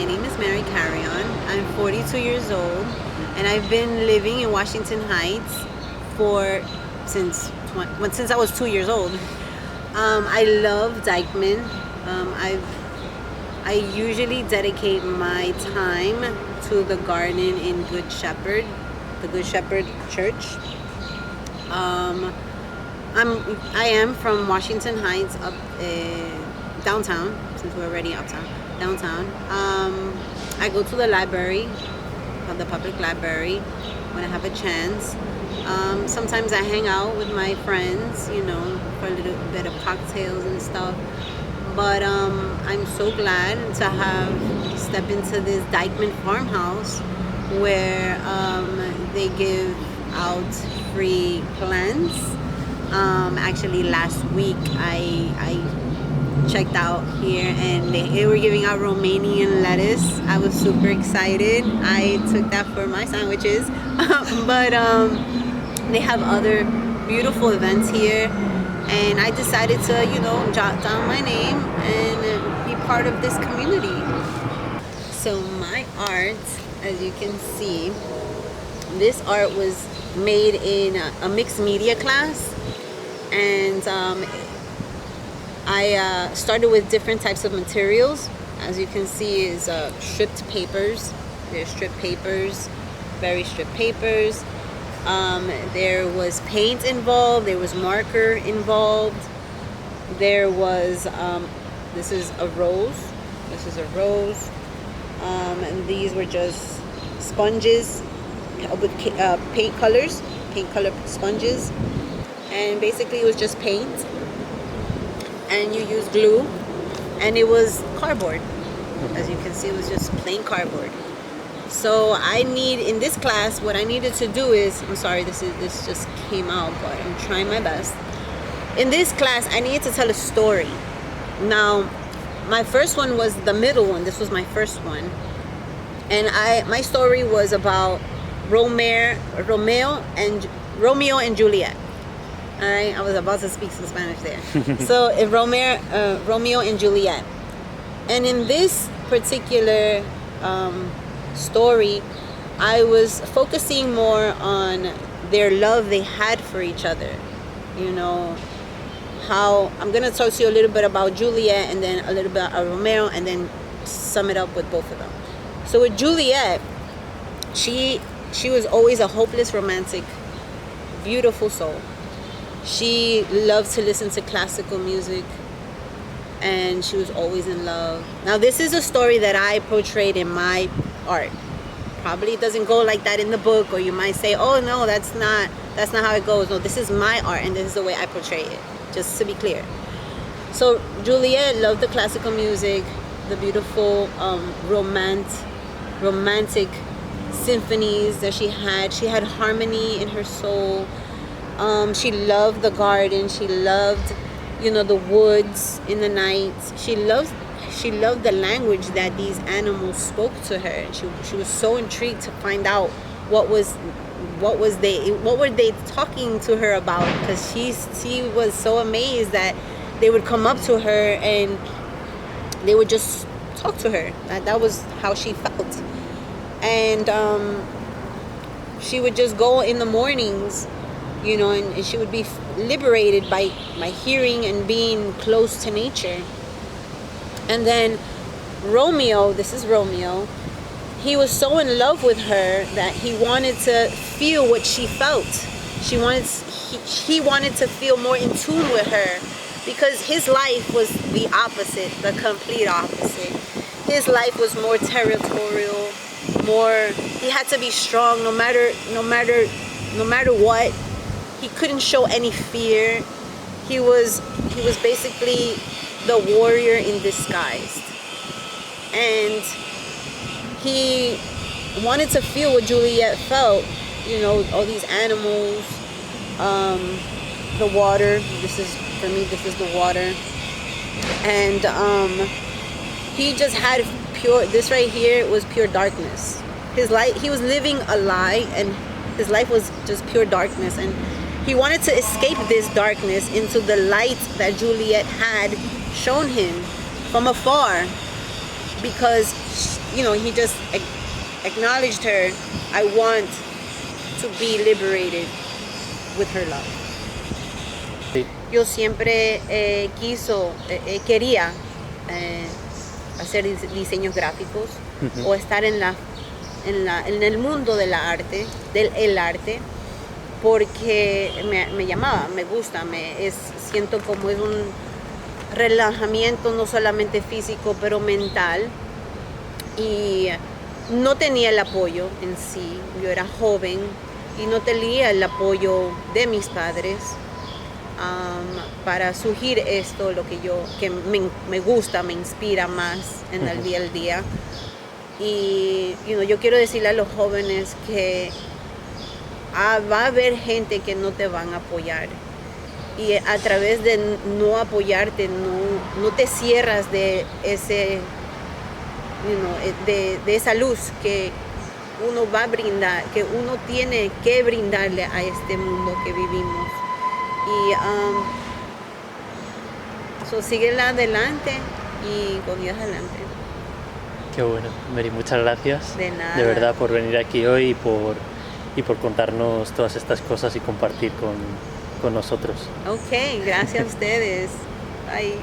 My name is Mary Carrion. I'm 42 years old, and I've been living in Washington Heights since I was 2 years old. I love Dykeman. I usually dedicate my time to the garden in Good Shepherd, the Good Shepherd Church. I am from Washington Heights, up downtown, since we're already uptown. Downtown. I go to the library, the public library, when I have a chance. Sometimes I hang out with my friends, for a little bit of cocktails and stuff. But I'm so glad to have stepped into this Dykeman farmhouse where they give out free plants. Actually, last week I checked out here and they were giving out Romanian lettuce. I was super excited. I took that for my sandwiches. But they have other beautiful events here, and I decided to, jot down my name and be part of this community. So my art, as you can see, this art was made in a mixed media class, and I started with different types of materials. As you can see, is stripped papers. There's stripped papers, very stripped papers. There was paint involved. There was marker involved. There was this is a rose. This is a rose. And these were just sponges with paint color sponges, and basically it was just paint. And you use glue, and it was cardboard. As you can see, it was just plain cardboard. So in this class, what I needed to do is, I'm sorry, this just came out, but I'm trying my best. In this class, I needed to tell a story. Now, my first one was the middle one. This was my first one, and my story was about Romeo and Juliet. All right, I was about to speak some Spanish there. So Romeo and Juliet. And in this particular story, I was focusing more on their love they had for each other. How I'm going to talk to you a little bit about Juliet, and then a little bit about Romeo, and then sum it up with both of them. So with Juliet, she was always a hopeless romantic, beautiful soul. She loved to listen to classical music, and she was always in love. Now, this is a story that I portrayed in my art. Probably it doesn't go like that in the book, or you might say, oh no, that's not how it goes. No, this is my art, and this is the way I portray it, just to be clear. So Juliet loved the classical music, the beautiful romantic symphonies that she had. She had harmony in her soul. She loved the garden. She loved, the woods in the night. She loved the language that these animals spoke to her. And she was so intrigued to find out what were they talking to her about, because she was so amazed that they would come up to her and they would just talk to her. That was how she felt. And she would just go in the mornings, and she would be liberated by hearing and being close to nature. And then Romeo, this is Romeo, he was so in love with her that he wanted to feel what she felt. He wanted to feel more in tune with her, because his life was the opposite, the complete opposite. His life was more territorial, he had to be strong no matter what. He couldn't show any fear. He was basically the warrior in disguise. And he wanted to feel what Juliet felt, all these animals, the water. This is the water. And he just had this right here was pure darkness. His life, he was living a lie, and his life was just pure darkness. And he wanted to escape this darkness into the light that Juliet had shown him from afar, because he just acknowledged her. I want to be liberated with her love. Sí. Yo siempre quería hacer diseños gráficos o estar en el mundo de la arte, del arte, porque me llamaba, me gusta, siento como es un relajamiento no solamente físico, pero mental. Y no tenía el apoyo en sí, yo era joven y no tenía el apoyo de mis padres para surgir esto, lo que me gusta, me inspira más en el día al día. Y yo quiero decirle a los jóvenes que va a haber gente que no te van a apoyar. Y a través de no apoyarte, no te cierras de ese, de esa luz que uno va a brindar, que uno tiene que brindarle a este mundo que vivimos. Y sigue adelante y con Dios adelante. Qué bueno, Mary, muchas gracias. De nada. De verdad, por venir aquí hoy y por contarnos todas estas cosas y compartir con nosotros. Ok, gracias a ustedes. Bye.